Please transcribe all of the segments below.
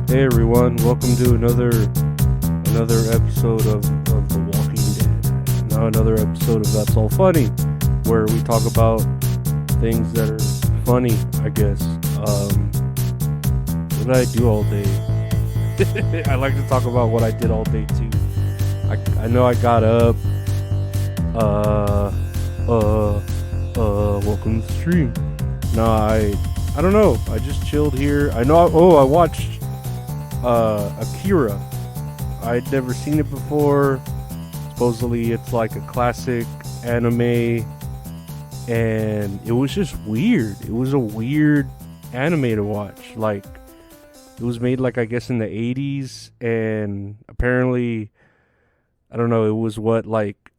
Hey everyone, welcome to another episode of The Walking Dead. Now another episode of That's All Funny, where we talk about things that are funny, I guess. What did I do all day? I like to talk about what I did all day too. I know I got up. Welcome to the stream. No, I don't know. I just chilled here. I watched Akira. I'd never seen it before. Supposedly it's like a classic anime, and it was just weird. It was a weird anime to watch. Like, it was made like, I guess, in the 80s, and apparently, I don't know, it was what, like,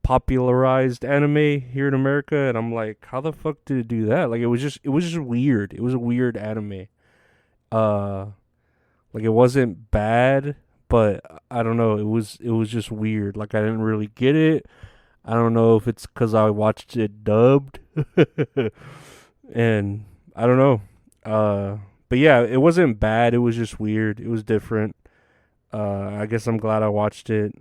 popularized anime here in America, and I'm like, how the fuck did it do that? Like, it was just weird. It was a weird anime. Like, it wasn't bad, but I don't know. It was just weird. Like, I didn't really get it. I don't know if it's because I watched it dubbed, and I don't know. But yeah, it wasn't bad. It was just weird. It was different. I guess I'm glad I watched it.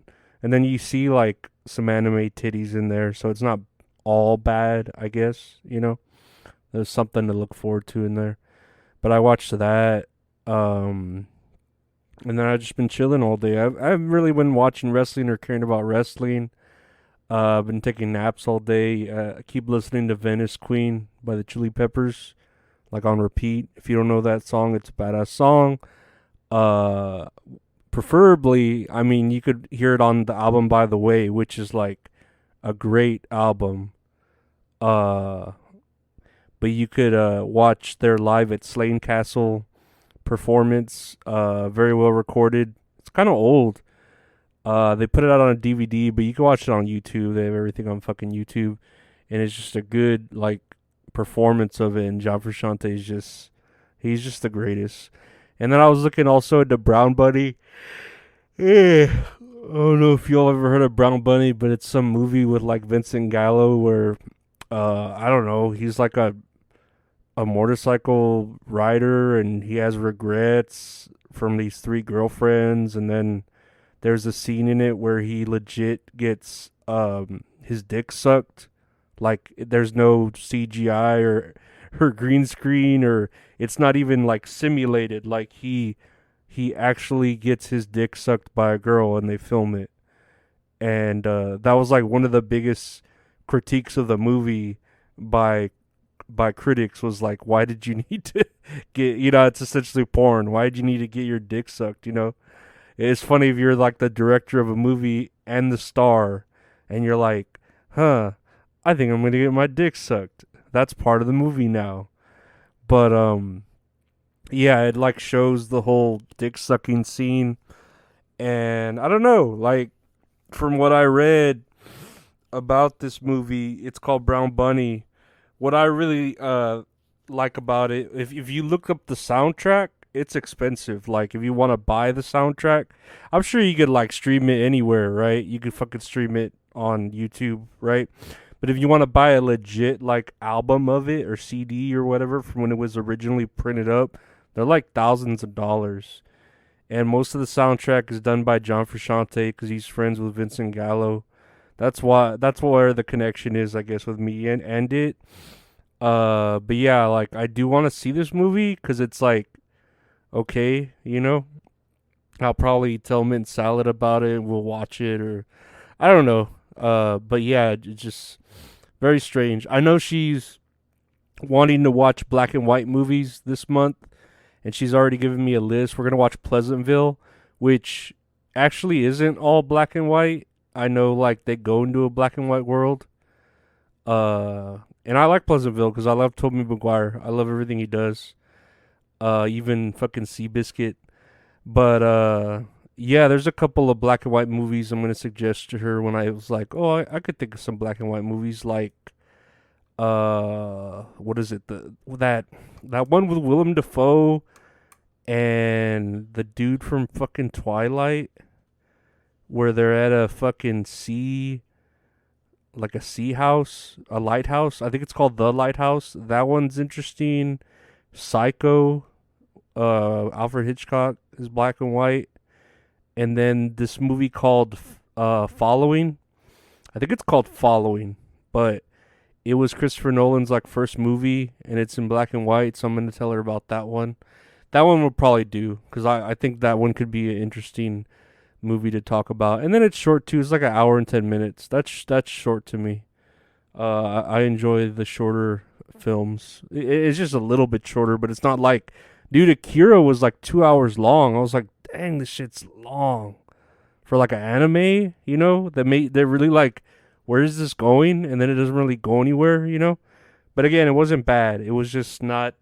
And then you see like some anime titties in there, so it's not all bad. I guess there's something to look forward to in there. But I watched that. And then I've just been chilling all day. I haven't really been watching wrestling or caring about wrestling. I've been taking naps all day. I keep listening to Venice Queen by the Chili Peppers, like on repeat. If you don't know that song, it's a badass song. Uh, Preferably, I mean, you could hear it on the album By the Way, which is like a great album. Uh, but you could watch their live at Slane Castle performance, very well recorded. It's kind of old. They put it out on a DVD, but you can watch it on YouTube. They have everything on fucking YouTube, and it's just a good like performance of it. And John Frusciante he's just the greatest. And then I was looking also at the Brown Bunny. I don't know if y'all ever heard of Brown Bunny, but it's some movie with like Vincent Gallo where I don't know, he's like a motorcycle rider, and he has regrets from these three girlfriends, and then there's a scene in it where he legit gets his dick sucked. Like, there's no CGI or green screen, or it's not even like simulated. Like, he actually gets his dick sucked by a girl, and they film it. And that was like one of the biggest critiques of the movie by critics, was like, why did you need to get, it's essentially porn. Why did you need to get your dick sucked? It's funny if you're like the director of a movie and the star, and you're like, I think I'm going to get my dick sucked. That's part of the movie now. But yeah, it like shows the whole dick sucking scene, and I don't know, like, from what I read about this movie, it's called Brown Bunny. What I really like about it, if you look up the soundtrack, it's expensive. Like, if you want to buy the soundtrack, I'm sure you could like stream it anywhere, right? You could fucking stream it on YouTube, right? But if you want to buy a legit like album of it or CD or whatever from when it was originally printed up, they're like thousands of dollars. And most of the soundtrack is done by John Frusciante because he's friends with Vincent Gallo. That's where the connection is, I guess, with me and it. But yeah, like, I do want to see this movie because it's like, okay, I'll probably tell Mint Salad about it. We'll watch it, or I don't know. But yeah, it's just very strange. I know she's wanting to watch black and white movies this month, and she's already given me a list. We're gonna watch Pleasantville, which actually isn't all black and white. I know, like, they go into a black and white world. And I like Pleasantville because I love Tobey Maguire. I love everything he does. Even fucking Seabiscuit. But yeah, there's a couple of black and white movies I'm gonna suggest to her when I was like, oh, I could think of some black and white movies, like what is it? That one with Willem Dafoe and the dude from fucking Twilight, where they're at a fucking sea, like a sea house, a lighthouse. I think it's called The Lighthouse. That one's interesting. Psycho, Alfred Hitchcock. is black and white, and then this movie called Following. I think it's called Following, but it was Christopher Nolan's like first movie, and it's in black and white. So I'm gonna tell her about that one. That one will probably do because I think that one could be an interesting movie to talk about. And then it's short too. It's like an hour and 10 minutes. That's short to me. I enjoy the shorter films. It's just a little bit shorter, but it's not like, dude, Akira was like 2 hours long. I was like, dang, this shit's long for like an anime. You know, they're really like, where is this going? And then it doesn't really go anywhere. You know, but again, it wasn't bad. It was just not.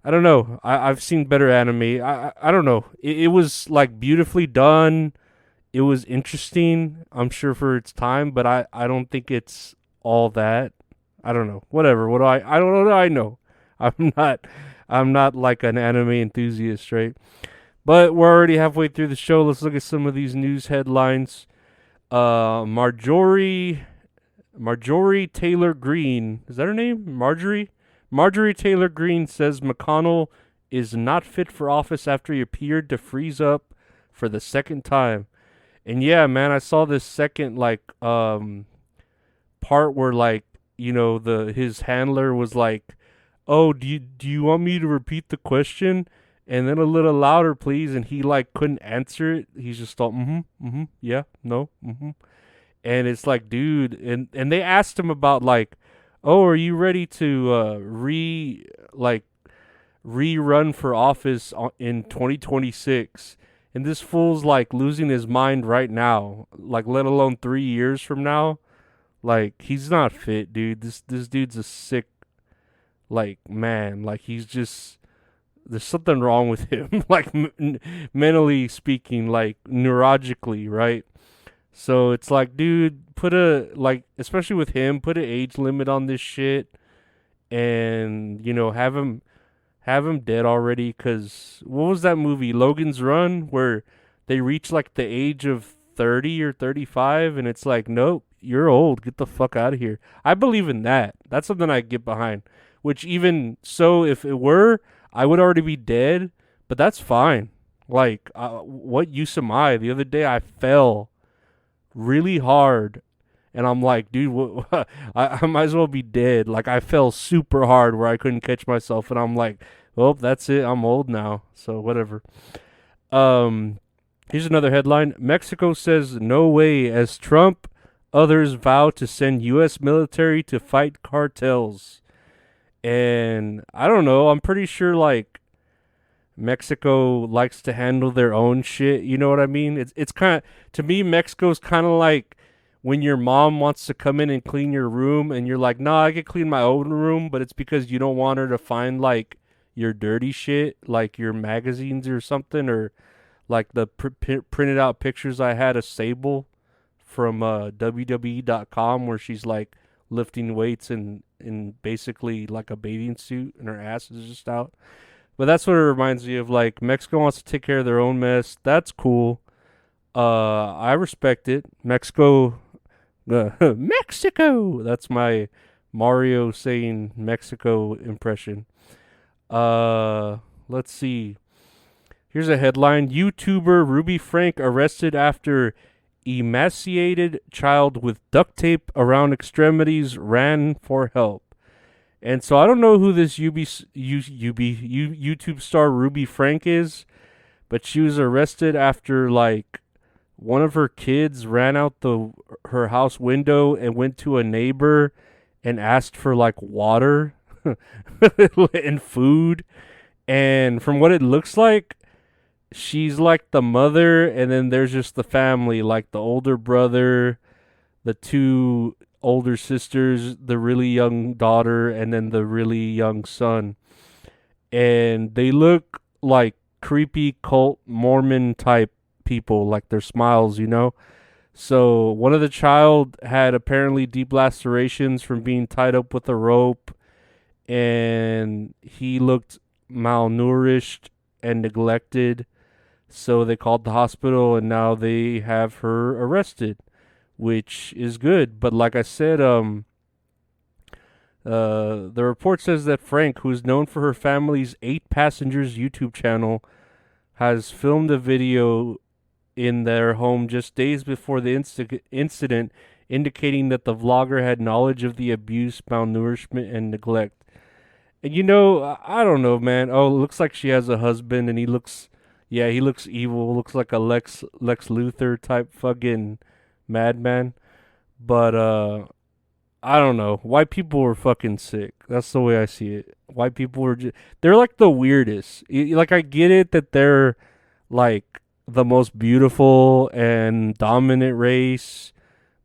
I don't know. I've seen better anime. I don't know. It was like beautifully done. It was interesting, I'm sure, for its time, but I don't think it's all that. I don't know. Whatever. What do I don't know. I know. I'm not like an anime enthusiast, right? But we're already halfway through the show. Let's look at some of these news headlines. Marjorie Taylor Greene. Is that her name? Marjorie? Marjorie Taylor Greene says McConnell is not fit for office after he appeared to freeze up for the second time. And yeah, man, I saw this second part where like, you know, his handler was like, "Oh, do you want me to repeat the question? And then a little louder, please." And he like couldn't answer it. He's just thought, yeah, no, And it's like, dude, and they asked him about like, "Oh, are you ready to rerun for office in 2026?" And this fool's like losing his mind right now, like let alone 3 years from now. Like he's not fit, dude. This dude's a sick, like, man. Like he's just, there's something wrong with him, like mentally speaking, like neurologically, right? So it's like, dude, especially with him, put an age limit on this shit, and you know, have him dead already. Cause what was that movie, Logan's Run, where they reach like the age of 30 or 35, and it's like, nope, you're old, get the fuck out of here. I believe in that. That's something I get behind. Which even so, if it were, I would already be dead. But that's fine. Like, what use am I? The other day I fell really hard, and I'm like, dude, I might as well be dead. Like, I fell super hard where I couldn't catch myself, and I'm like, well, that's it. I'm old now, so whatever. Here's another headline. Mexico says no way as Trump others vow to send U.S. military to fight cartels. And I don't know. I'm pretty sure like Mexico likes to handle their own shit. You know what I mean? It's kind of, to me, Mexico's kind of like when your mom wants to come in and clean your room, and you're like, "Nah, I can clean my own room," but it's because you don't want her to find like your dirty shit, like your magazines or something, or like the printed out pictures I had of Sable from WWE.com, where she's like lifting weights in basically like a bathing suit and her ass is just out. But that's what it reminds me of. Like, Mexico wants to take care of their own mess. That's cool. I respect it. Mexico. Mexico. That's my Mario saying Mexico impression. Let's see. Here's a headline. YouTuber Ruby Frank arrested after emaciated child with duct tape around extremities ran for help. And so I don't know who this YouTube star Ruby Frank is, but she was arrested after like one of her kids ran out her house window and went to a neighbor and asked for like water and food. And from what it looks like, she's like the mother, and then there's just the family, like the older brother, the two older sisters, the really young daughter, and then the really young son. And they look like creepy cult Mormon type people, like their smiles, you know? So one of the child had apparently deep lacerations from being tied up with a rope, and he looked malnourished and neglected. So they called the hospital, and now they have her arrested, which is good. But like I said, the report says that Frank, who's known for her family's 8 passengers YouTube channel, has filmed a video in their home just days before the incident, indicating that the vlogger had knowledge of the abuse, malnourishment, and neglect. And I don't know, man. Oh, it looks like she has a husband, and he looks evil. Looks like a Lex Luthor type fucking madman. But I don't know. White people are fucking sick. That's the way I see it. White people are they're like the weirdest. Like I get it that they're like the most beautiful and dominant race,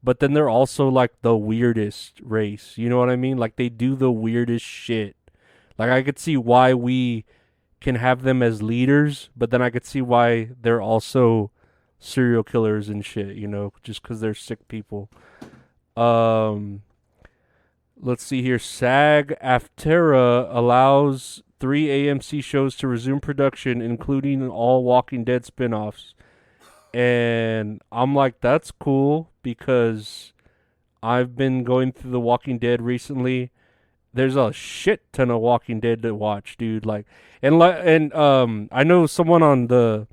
but then they're also like the weirdest race. You know what I mean? Like they do the weirdest shit. Like I could see why we can have them as leaders, but then I could see why they're also serial killers and shit, just cuz they're sick people. Um let's see here. SAG-AFTRA allows 3 AMC shows to resume production, including all Walking Dead spinoffs. And I'm like, that's cool because I've been going through The Walking Dead recently. There's a shit ton of Walking Dead to watch, dude. I know someone on the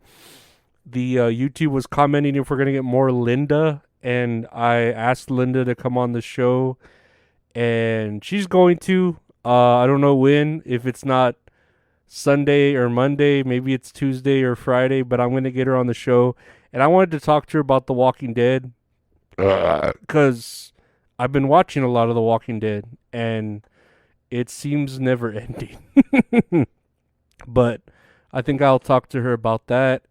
YouTube was commenting if we're gonna get more Linda, and I asked Linda to come on the show, and she's going to. I don't know when. If it's not Sunday or Monday, maybe it's Tuesday or Friday, but I'm gonna get her on the show, and I wanted to talk to her about The Walking Dead because I've been watching a lot of The Walking Dead, and it seems never ending. But I think I'll talk to her about that.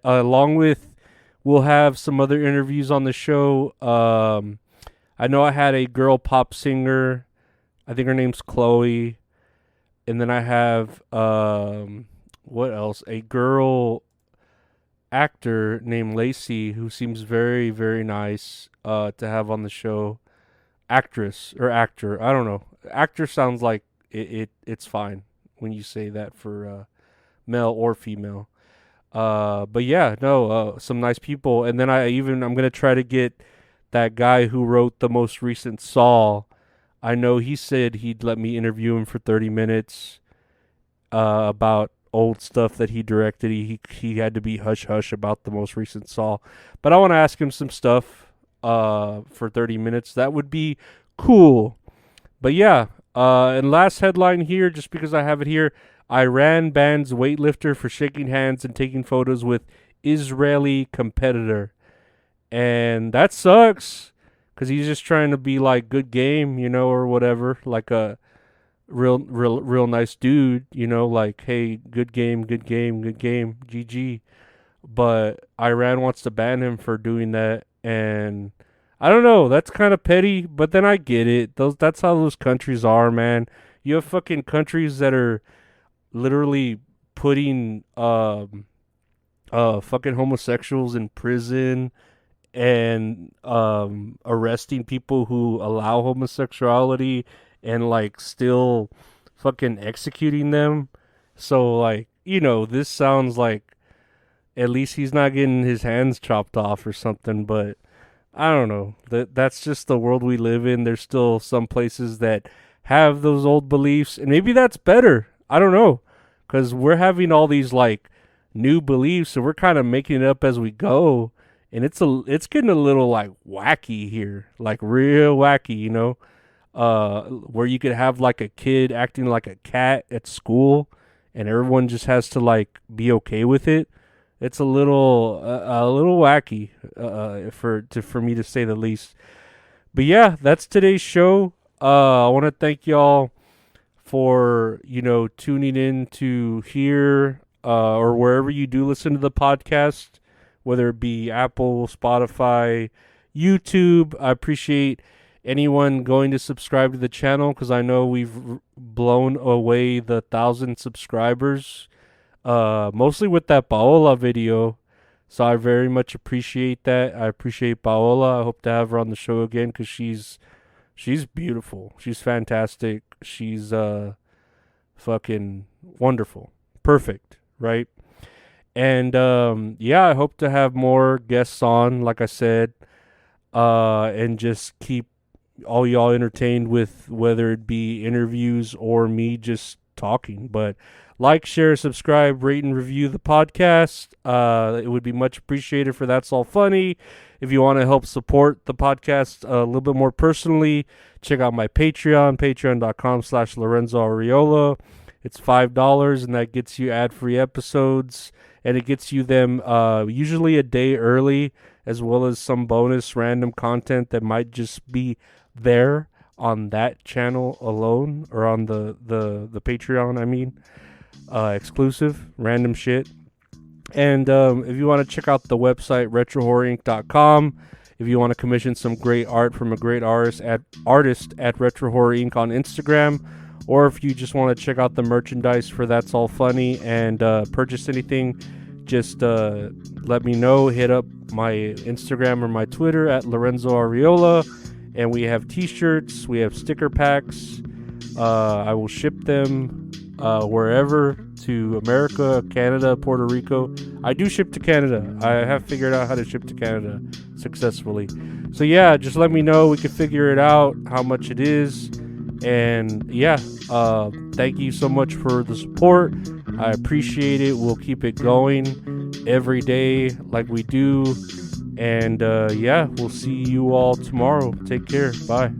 Along with, we'll have some other interviews on the show. I know I had a girl pop singer. I think her name's Chloe. And then I have, what else? A girl actor named Lacey who seems very, very nice to have on the show. Actress or actor, I don't know. Actor sounds like it's fine when you say that for male or female. But yeah, no, some nice people. And then I'm gonna try to get that guy who wrote the most recent Saw. I know he said he'd let me interview him for 30 minutes about old stuff that he directed. He had to be hush hush about the most recent Saw, but I want to ask him some stuff for 30 minutes. That would be cool. But yeah, and last headline here, just because I have it here: Iran bans weightlifter for shaking hands and taking photos with Israeli competitor. And that sucks because he's just trying to be like good game, or whatever, like a real nice dude, like, hey, good game, GG. But Iran wants to ban him for doing that, and I don't know, that's kind of petty, but then I get it. That's how those countries are, man. You have fucking countries that are literally putting fucking homosexuals in prison and arresting people who allow homosexuality and like still fucking executing them. So like, this sounds like at least he's not getting his hands chopped off or something, but I don't know. That's just the world we live in. There's still some places that have those old beliefs, and maybe that's better. I don't know, cuz we're having all these like new beliefs, so we're kind of making it up as we go. And it's getting a little like wacky here, like real wacky, where you could have like a kid acting like a cat at school, and everyone just has to like be okay with it. It's a little wacky, for me to say the least. But yeah, that's today's show. I want to thank y'all for tuning in to here or wherever you do listen to the podcast, whether it be Apple, Spotify, YouTube. I appreciate anyone going to subscribe to the channel because I know we've blown away the 1,000 subscribers, mostly with that Paola video. So I very much appreciate that. I appreciate Paola. I hope to have her on the show again because she's beautiful. She's fantastic. She's fucking wonderful. Perfect, right? And yeah, I hope to have more guests on, like I said, and just keep all y'all entertained with whether it be interviews or me just talking. But like, share, subscribe, rate, and review the podcast. It would be much appreciated for That's All Funny. If you want to help support the podcast a little bit more personally, check out my Patreon, patreon.com/Lorenzo Ariola. It's $5, and that gets you ad-free episodes, and it gets you them usually a day early, as well as some bonus random content that might just be there on that channel alone, or on the Patreon, I mean. Exclusive, random shit. And if you want to check out the website, retrohorrorinc.com, if you want to commission some great art from a great artist at Retro Horror Inc. on Instagram, or if you just want to check out the merchandise for That's All Funny and purchase anything, just let me know. Hit up my Instagram or my Twitter at Lorenzo Ariola. And we have t-shirts, we have sticker packs. I will ship them wherever, to America, Canada, Puerto Rico. I do ship to Canada. I have figured out how to ship to Canada successfully. So yeah, just let me know. We can figure it out, how much it is. And yeah, thank you so much for the support. I appreciate it. We'll keep it going every day like we do. And yeah, we'll see you all tomorrow. Take care. Bye.